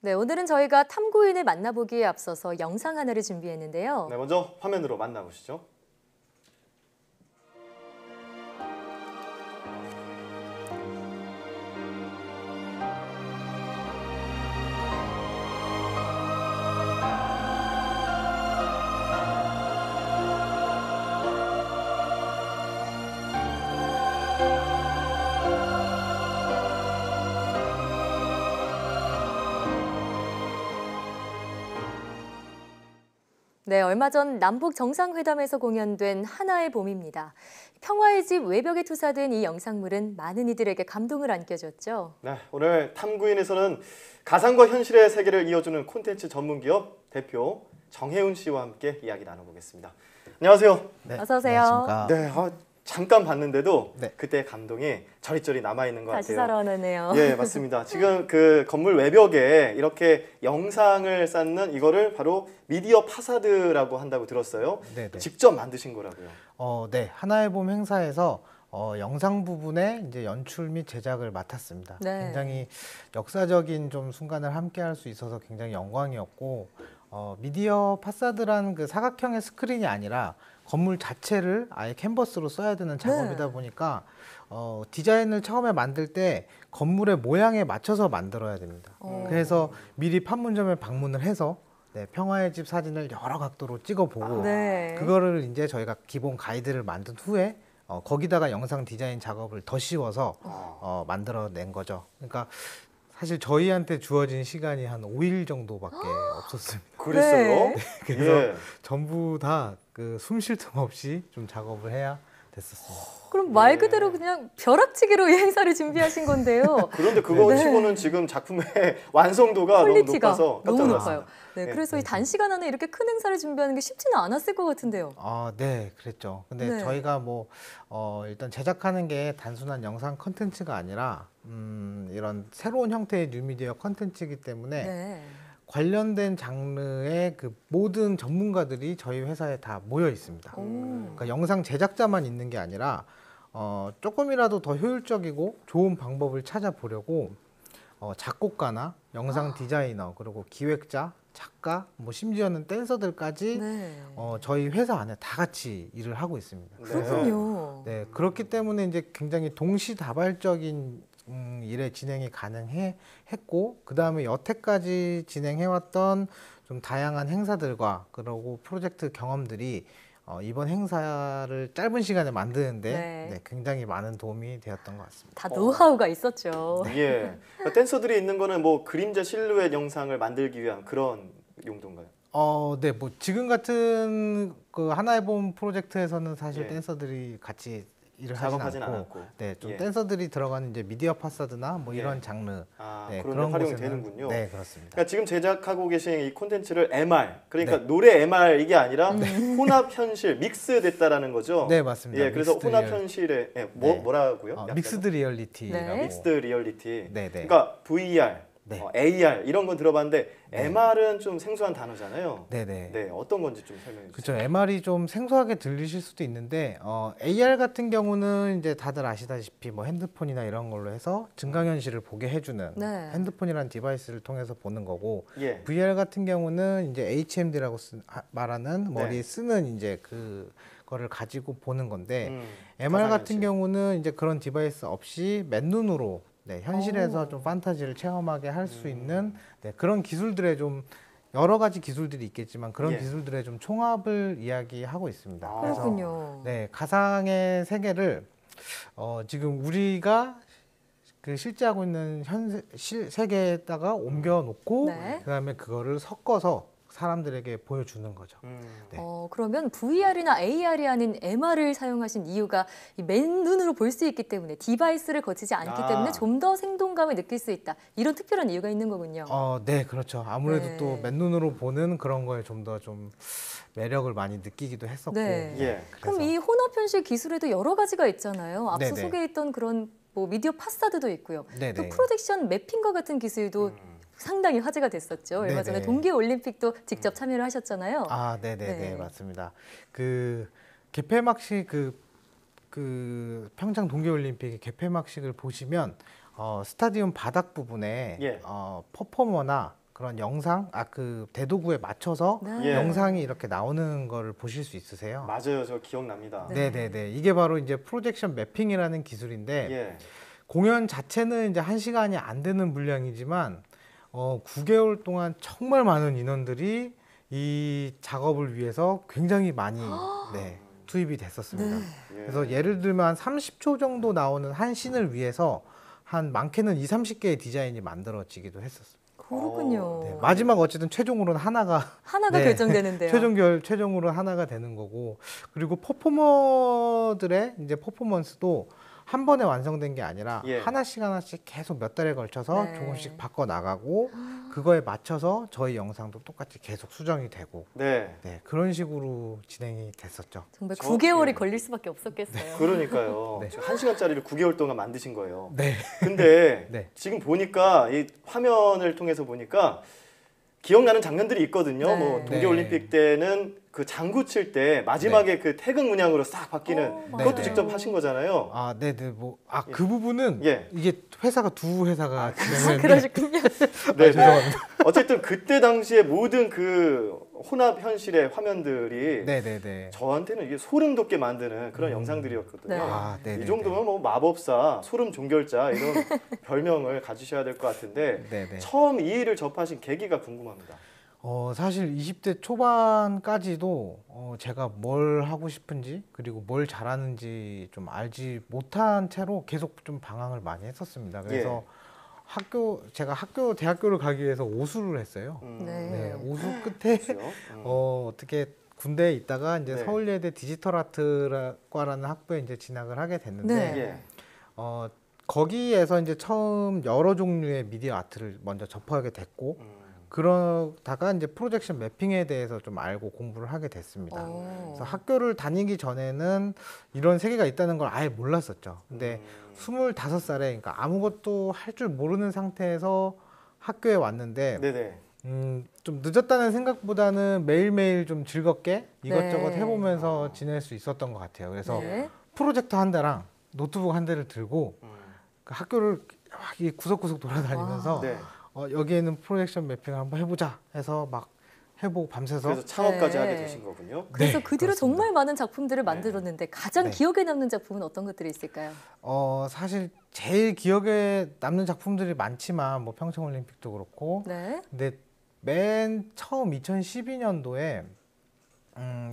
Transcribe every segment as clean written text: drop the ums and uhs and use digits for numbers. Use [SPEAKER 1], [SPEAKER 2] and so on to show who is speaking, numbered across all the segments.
[SPEAKER 1] 네, 오늘은 저희가 탐구인을 만나보기에 앞서서 영상 하나를 준비했는데요.
[SPEAKER 2] 네, 먼저 화면으로 만나보시죠.
[SPEAKER 1] 네, 얼마 전 남북 정상회담에서 공연된 하나의 봄입니다. 평화의 집 외벽에 투사된 이 영상물은 많은 이들에게 감동을 안겨줬죠.
[SPEAKER 2] 네, 오늘 탐구인에서는 가상과 현실의 세계를 이어주는 콘텐츠 전문기업 대표 정혜운 씨와 함께 이야기 나눠보겠습니다. 안녕하세요.
[SPEAKER 1] 네, 어서 오세요.
[SPEAKER 3] 안녕하십니까.
[SPEAKER 2] 네, 잠깐 봤는데도
[SPEAKER 3] 네.
[SPEAKER 2] 그때의 감동이 저리저리 남아있는 것
[SPEAKER 1] 다시
[SPEAKER 2] 같아요.
[SPEAKER 1] 살아나네요.
[SPEAKER 2] 예, 맞습니다. 지금 그 건물 외벽에 이렇게 영상을 쌓는 이거를 바로 미디어 파사드라고 한다고 들었어요.
[SPEAKER 3] 네네.
[SPEAKER 2] 직접 만드신 거라고요.
[SPEAKER 3] 네, 하나의 봄 행사에서 영상 부분에 이제 연출 및 제작을 맡았습니다.
[SPEAKER 1] 네.
[SPEAKER 3] 굉장히 역사적인 좀 순간을 함께 할 수 있어서 굉장히 영광이었고, 미디어 파사드라는 그 사각형의 스크린이 아니라 건물 자체를 아예 캔버스로 써야 되는 작업이다 보니까 디자인을 처음에 만들 때 건물의 모양에 맞춰서 만들어야 됩니다. 그래서 미리 판문점에 방문을 해서 네, 평화의 집 사진을 여러 각도로 찍어보고
[SPEAKER 1] 네.
[SPEAKER 3] 그거를 이제 저희가 기본 가이드를 만든 후에 거기다가 영상 디자인 작업을 더 씌워서 만들어낸 거죠. 그러니까 사실 저희한테 주어진 시간이 한 5일 정도밖에 없었습니다.
[SPEAKER 2] 그랬어요?
[SPEAKER 1] 네.
[SPEAKER 3] 그래서
[SPEAKER 2] 예.
[SPEAKER 3] 전부 다 그 숨 쉴 틈 없이 좀 작업을 해야 됐었습니다.
[SPEAKER 1] 그럼 말 그대로 그냥 벼락치기로 이 행사를 준비하신 건데요.
[SPEAKER 2] 그런데 그거
[SPEAKER 1] 네.
[SPEAKER 2] 치고는 지금 작품의 완성도가 너무
[SPEAKER 1] 퀄리티가
[SPEAKER 2] 높아서 깜짝
[SPEAKER 1] 너무
[SPEAKER 2] 놀랐어요.
[SPEAKER 1] 높아요. 네,
[SPEAKER 2] 네.
[SPEAKER 1] 그래서 이 단시간 안에 이렇게 큰 행사를 준비하는 게 쉽지는 않았을 것 같은데요.
[SPEAKER 3] 네, 그랬죠. 근데
[SPEAKER 1] 네.
[SPEAKER 3] 저희가 뭐 일단 제작하는 게 단순한 영상 컨텐츠가 아니라 이런 새로운 형태의 뉴미디어 컨텐츠이기 때문에
[SPEAKER 1] 네.
[SPEAKER 3] 관련된 장르의 그 모든 전문가들이 저희 회사에 다 모여 있습니다. 그러니까 영상 제작자만 있는 게 아니라 조금이라도 더 효율적이고 좋은 방법을 찾아보려고 작곡가나 영상 디자이너 그리고 기획자, 작가, 뭐 심지어는 댄서들까지
[SPEAKER 1] 네.
[SPEAKER 3] 저희 회사 안에 다 같이 일을 하고 있습니다.
[SPEAKER 1] 그렇군요.
[SPEAKER 3] 네, 그렇기 때문에 이제 굉장히 동시다발적인 일의 진행이 가능했고 그 다음에 여태까지 진행해왔던 좀 다양한 행사들과 그리고 프로젝트 경험들이 이번 행사를 짧은 시간에 만드는데
[SPEAKER 1] 네.
[SPEAKER 3] 굉장히 많은 도움이 되었던 것 같습니다.
[SPEAKER 1] 다 노하우가 있었죠.
[SPEAKER 2] 예. 댄서들이 있는 거는 뭐 그림자 실루엣 영상을 만들기 위한 그런 용도인가요?
[SPEAKER 3] 네, 뭐 지금 같은 그 하나의 봄 프로젝트에서는 사실
[SPEAKER 2] 예.
[SPEAKER 3] 댄서들이 같이 일을
[SPEAKER 2] 작업하진
[SPEAKER 3] 하진
[SPEAKER 2] 않았고.
[SPEAKER 3] 네, 좀
[SPEAKER 2] 예.
[SPEAKER 3] 댄서들이 들어가는 이제 미디어 파사드나 뭐
[SPEAKER 2] 예.
[SPEAKER 3] 이런 장르,
[SPEAKER 2] 네, 그런
[SPEAKER 3] 그런
[SPEAKER 2] 활용이
[SPEAKER 3] 곳에는
[SPEAKER 2] 되는군요.
[SPEAKER 3] 네, 그렇습니다.
[SPEAKER 2] 그러니까 지금 제작하고 계신 이 콘텐츠를 MR, 그러니까
[SPEAKER 3] 네.
[SPEAKER 2] 노래 MR 이게 아니라 혼합 현실, 믹스 됐다라는 거죠.
[SPEAKER 3] 네, 맞습니다.
[SPEAKER 2] 예, 그래서
[SPEAKER 3] 믹스드
[SPEAKER 2] 혼합
[SPEAKER 3] 리얼-
[SPEAKER 2] 현실에
[SPEAKER 3] 네.
[SPEAKER 2] 뭐라고요? 약자가?
[SPEAKER 3] 믹스드 리얼리티라고.
[SPEAKER 1] 네.
[SPEAKER 2] 믹스드 리얼리티.
[SPEAKER 3] 네, 네.
[SPEAKER 2] 그러니까 VR,
[SPEAKER 3] 네.
[SPEAKER 2] AR 이런 건 들어봤는데
[SPEAKER 3] 네.
[SPEAKER 2] MR은 좀 생소한 단어잖아요.
[SPEAKER 3] 네, 네.
[SPEAKER 2] 네, 어떤 건지 좀 설명해 주세요.
[SPEAKER 3] 그렇죠. MR이 좀 생소하게 들리실 수도 있는데 AR 같은 경우는 이제 다들 아시다시피 뭐 핸드폰이나 이런 걸로 해서 증강현실을 보게 해주는
[SPEAKER 1] 네.
[SPEAKER 3] 핸드폰이라는 디바이스를 통해서 보는 거고
[SPEAKER 2] 예.
[SPEAKER 3] VR 같은 경우는 이제 HMD라고 말하는 머리에
[SPEAKER 2] 네.
[SPEAKER 3] 쓰는 이제 그거를 가지고 보는 건데 MR
[SPEAKER 2] 가상현실.
[SPEAKER 3] 같은 경우는 이제 그런 디바이스 없이 맨눈으로 현실에서 좀 판타지를 체험하게 할 수 있는 그런 기술들의 좀 여러 가지 기술들이 있겠지만 그런
[SPEAKER 2] 예.
[SPEAKER 3] 기술들의 좀 총합을 이야기하고 있습니다.
[SPEAKER 2] 아.
[SPEAKER 3] 그래서
[SPEAKER 1] 그렇군요.
[SPEAKER 3] 네, 가상의 세계를 지금 우리가 그 실제 하고 있는 세계에다가 옮겨 놓고
[SPEAKER 1] 네.
[SPEAKER 3] 그다음에 그거를 섞어서 사람들에게 보여주는 거죠. 네.
[SPEAKER 1] 그러면 VR이나 AR이 아닌 MR을 사용하신 이유가 이 맨눈으로 볼 수 있기 때문에 디바이스를 거치지 않기 때문에 좀 더 생동감을 느낄 수 있다. 이런 특별한 이유가 있는 거군요.
[SPEAKER 3] 네, 그렇죠. 아무래도
[SPEAKER 1] 네.
[SPEAKER 3] 또 맨눈으로 보는 그런 거에 좀 더 좀 매력을 많이 느끼기도 했었고.
[SPEAKER 1] 네.
[SPEAKER 2] 예.
[SPEAKER 1] 그럼 이 혼합현실 기술에도 여러 가지가 있잖아요. 앞서
[SPEAKER 3] 네네.
[SPEAKER 1] 소개했던 그런 뭐 미디어 파사드도 있고요.
[SPEAKER 3] 네네.
[SPEAKER 1] 또 프로젝션 매핑과 같은 기술도 상당히 화제가 됐었죠. 얼마 전에
[SPEAKER 3] 네네.
[SPEAKER 1] 동계올림픽도 직접 참여를 하셨잖아요.
[SPEAKER 3] 네네네,
[SPEAKER 1] 네.
[SPEAKER 3] 맞습니다. 그 개폐막식 그 평창 동계올림픽의 개폐막식을 보시면 스타디움 바닥 부분에
[SPEAKER 2] 예.
[SPEAKER 3] 퍼포머나 그런 영상, 그 대도구에 맞춰서
[SPEAKER 1] 네.
[SPEAKER 2] 예.
[SPEAKER 3] 영상이 이렇게 나오는 거를 보실 수 있으세요.
[SPEAKER 2] 맞아요, 저 기억납니다.
[SPEAKER 1] 네.
[SPEAKER 3] 네네네. 이게 바로 이제 프로젝션 매핑이라는 기술인데
[SPEAKER 2] 예.
[SPEAKER 3] 공연 자체는 이제 1시간이 안 되는 분량이지만 9개월 동안 정말 많은 인원들이 이 작업을 위해서 굉장히 많이 투입이 됐었습니다.
[SPEAKER 1] 네.
[SPEAKER 2] 예.
[SPEAKER 3] 그래서 예를 들면 한 30초 정도 나오는 한 씬을 위해서 한 많게는 20, 30개의 디자인이 만들어지기도 했었어요.
[SPEAKER 1] 그렇군요.
[SPEAKER 3] 네, 마지막 어쨌든 최종으로는 하나가
[SPEAKER 1] 하나가
[SPEAKER 3] 네.
[SPEAKER 1] 결정되는데요.
[SPEAKER 3] 최종으로 하나가 되는 거고, 그리고 퍼포머들의 이제 퍼포먼스도 한 번에 완성된 게 아니라
[SPEAKER 2] 예.
[SPEAKER 3] 하나씩 계속 몇 달에 걸쳐서
[SPEAKER 1] 네.
[SPEAKER 3] 조금씩 바꿔 나가고 그거에 맞춰서 저희 영상도 똑같이 계속 수정이 되고
[SPEAKER 2] 네.
[SPEAKER 3] 네, 그런 식으로 진행이 됐었죠.
[SPEAKER 1] 정말
[SPEAKER 2] 저-
[SPEAKER 1] 9개월이
[SPEAKER 2] 예.
[SPEAKER 1] 걸릴 수밖에 없었겠어요.
[SPEAKER 2] 그러니까요.
[SPEAKER 3] 네.
[SPEAKER 2] 1시간짜리를 9개월 동안 만드신 거예요.
[SPEAKER 3] 네.
[SPEAKER 2] 근데
[SPEAKER 3] 네.
[SPEAKER 2] 지금 보니까 이 화면을 통해서 보니까 기억나는 장면들이 있거든요.
[SPEAKER 1] 네.
[SPEAKER 2] 뭐 동계올림픽 때는 그 장구 칠 때 마지막에 그 태극 문양으로 싹 바뀌는 그것도
[SPEAKER 3] 네.
[SPEAKER 2] 직접 하신 거잖아요.
[SPEAKER 3] 네네. 그 부분은
[SPEAKER 2] 예.
[SPEAKER 3] 이게 회사가 두 회사가 진행했는데
[SPEAKER 1] 그러셨군요.
[SPEAKER 2] 네,
[SPEAKER 3] 죄송합니다.
[SPEAKER 2] 어쨌든 그때 당시에 모든 그 혼합 현실의 화면들이
[SPEAKER 3] 네네네.
[SPEAKER 2] 저한테는 이게 소름 돋게 만드는 그런 영상들이었거든요.
[SPEAKER 1] 네.
[SPEAKER 3] 네네네.
[SPEAKER 2] 이 정도면 뭐 마법사, 소름 종결자 이런 별명을 가지셔야 될 것 같은데
[SPEAKER 3] 네네.
[SPEAKER 2] 처음 이 일을 접하신 계기가 궁금합니다.
[SPEAKER 3] 사실 20대 초반까지도 제가 뭘 하고 싶은지 그리고 뭘 잘하는지 좀 알지 못한 채로 계속 좀 방황을 많이 했었습니다. 그래서 제가 대학교를 가기 위해서 오수를 했어요.
[SPEAKER 1] 네.
[SPEAKER 3] 네, 오수 끝에
[SPEAKER 2] 그렇죠.
[SPEAKER 3] 어떻게 군대에 있다가 이제
[SPEAKER 2] 네.
[SPEAKER 3] 서울예대 디지털 아트과라는 학부에 이제 진학을 하게 됐는데
[SPEAKER 1] 네.
[SPEAKER 2] 예.
[SPEAKER 3] 거기에서 이제 처음 여러 종류의 미디어 아트를 먼저 접하게 됐고
[SPEAKER 2] 음,
[SPEAKER 3] 그러다가 이제 프로젝션 매핑에 대해서 좀 알고 공부를 하게 됐습니다. 그래서 학교를 다니기 전에는 이런 세계가 있다는 걸 아예 몰랐었죠. 근데 25살에 그러니까 아무것도 할 줄 모르는 상태에서 학교에 왔는데
[SPEAKER 2] 네네.
[SPEAKER 3] 좀 늦었다는 생각보다는 매일매일 좀 즐겁게 이것저것
[SPEAKER 1] 네.
[SPEAKER 3] 해보면서 지낼 수 있었던 것 같아요. 그래서
[SPEAKER 1] 네.
[SPEAKER 3] 프로젝터 한 대랑 노트북 한 대를 들고
[SPEAKER 2] 음,
[SPEAKER 3] 그 학교를 막 이 구석구석 돌아다니면서
[SPEAKER 2] 네.
[SPEAKER 3] 여기에는 프로젝션 매핑을 한번 해보자 해서 막 해보고 밤새서
[SPEAKER 2] 그래서 창업까지
[SPEAKER 1] 네.
[SPEAKER 2] 하게 되신 거군요.
[SPEAKER 1] 그래서
[SPEAKER 3] 네,
[SPEAKER 1] 그 뒤로
[SPEAKER 3] 그렇습니다.
[SPEAKER 1] 정말 많은 작품들을 만들었는데 가장
[SPEAKER 3] 네.
[SPEAKER 1] 기억에 남는 작품은 어떤 것들이 있을까요?
[SPEAKER 3] 사실 제일 기억에 남는 작품들이 많지만 뭐 평창올림픽도 그렇고
[SPEAKER 1] 네.
[SPEAKER 3] 근데 맨 처음 2012년도에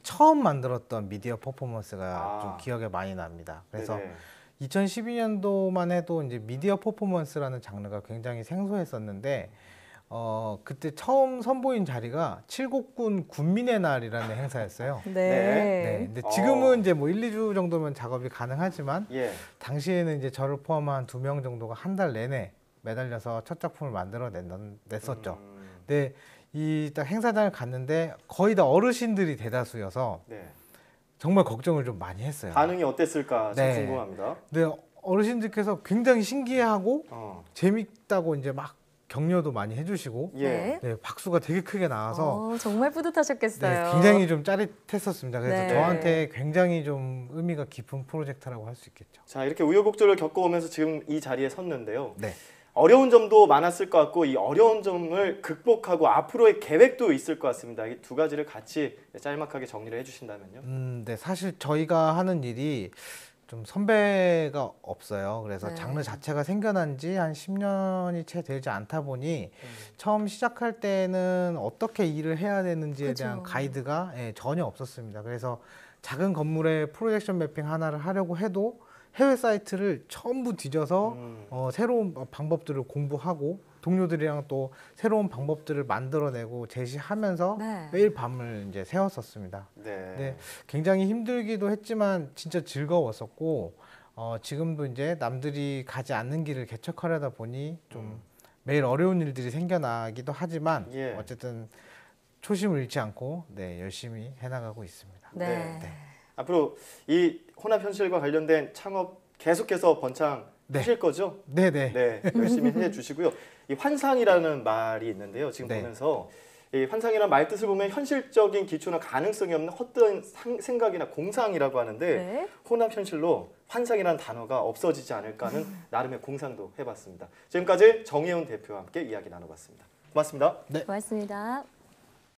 [SPEAKER 3] 처음 만들었던 미디어 퍼포먼스가 좀 기억에 많이 납니다. 그래서
[SPEAKER 2] 네네.
[SPEAKER 3] 2012년도만 해도 이제 미디어 퍼포먼스라는 장르가 굉장히 생소했었는데 그때 처음 선보인 자리가 칠곡군 군민의 날이라는 행사였어요.
[SPEAKER 1] 네.
[SPEAKER 3] 네. 근데 지금은 이제 뭐 1, 2주 정도면 작업이 가능하지만
[SPEAKER 2] 예.
[SPEAKER 3] 당시에는 이제 저를 포함한 2명 정도가 한 달 내내 매달려서 첫 작품을 냈었죠. 근데 이 딱 행사장을 갔는데 거의 다 어르신들이 대다수여서
[SPEAKER 2] 네.
[SPEAKER 3] 정말 걱정을 좀 많이 했어요.
[SPEAKER 2] 반응이 어땠을까 좀
[SPEAKER 3] 네.
[SPEAKER 2] 궁금합니다.
[SPEAKER 3] 근데 어르신들께서 굉장히 신기해하고
[SPEAKER 2] 어.
[SPEAKER 3] 재밌다고 이제 막 격려도 많이 해주시고
[SPEAKER 1] 네.
[SPEAKER 3] 네, 박수가 되게 크게 나와서
[SPEAKER 1] 정말 뿌듯하셨겠어요.
[SPEAKER 3] 네, 굉장히 좀 짜릿했었습니다. 그래서
[SPEAKER 1] 네.
[SPEAKER 3] 저한테 굉장히 좀 의미가 깊은 프로젝트라고 할 수 있겠죠.
[SPEAKER 2] 자, 이렇게 우여곡절을 겪어오면서 지금 이 자리에 섰는데요.
[SPEAKER 3] 네.
[SPEAKER 2] 어려운 점도 많았을 것 같고 이 어려운 점을 극복하고 앞으로의 계획도 있을 것 같습니다. 이 두 가지를 같이 짤막하게 정리를 해주신다면요.
[SPEAKER 3] 네, 사실 저희가 하는 일이 좀 선배가 없어요. 그래서
[SPEAKER 1] 네.
[SPEAKER 3] 장르 자체가 생겨난 지 한 10년이 채 되지 않다 보니 처음 시작할 때는 어떻게 일을 해야 되는지에
[SPEAKER 1] 그죠.
[SPEAKER 3] 대한 가이드가 전혀 없었습니다. 그래서 작은 건물에 프로젝션 매핑 하나를 하려고 해도 해외 사이트를 전부 뒤져서 새로운 방법들을 공부하고 동료들이랑 또 새로운 방법들을 만들어내고 제시하면서
[SPEAKER 1] 네.
[SPEAKER 3] 매일 밤을 이제 새웠었습니다.
[SPEAKER 2] 네.
[SPEAKER 3] 네, 굉장히 힘들기도 했지만 진짜 즐거웠었고 지금도 이제 남들이 가지 않는 길을 개척하려다 보니 좀 매일 어려운 일들이 생겨나기도 하지만
[SPEAKER 2] 예.
[SPEAKER 3] 어쨌든 초심을 잃지 않고 네, 열심히 해나가고 있습니다.
[SPEAKER 1] 네.
[SPEAKER 2] 네. 앞으로 이 혼합 현실과 관련된 창업 계속해서 번창
[SPEAKER 3] 네.
[SPEAKER 2] 하실 거죠?
[SPEAKER 3] 네네.
[SPEAKER 2] 네, 열심히 해주시고요. 이 환상이라는 말이 있는데요. 지금
[SPEAKER 3] 네.
[SPEAKER 2] 보면서 이 환상이라는 말 뜻을 보면 현실적인 기초나 가능성이 없는 헛된 생각이나 공상이라고 하는데
[SPEAKER 1] 네.
[SPEAKER 2] 혼합 현실로 환상이라는 단어가 없어지지 않을까 하는 나름의 공상도 해봤습니다. 지금까지 정혜훈 대표와 함께 이야기 나눠봤습니다. 고맙습니다.
[SPEAKER 3] 네.
[SPEAKER 1] 고맙습니다.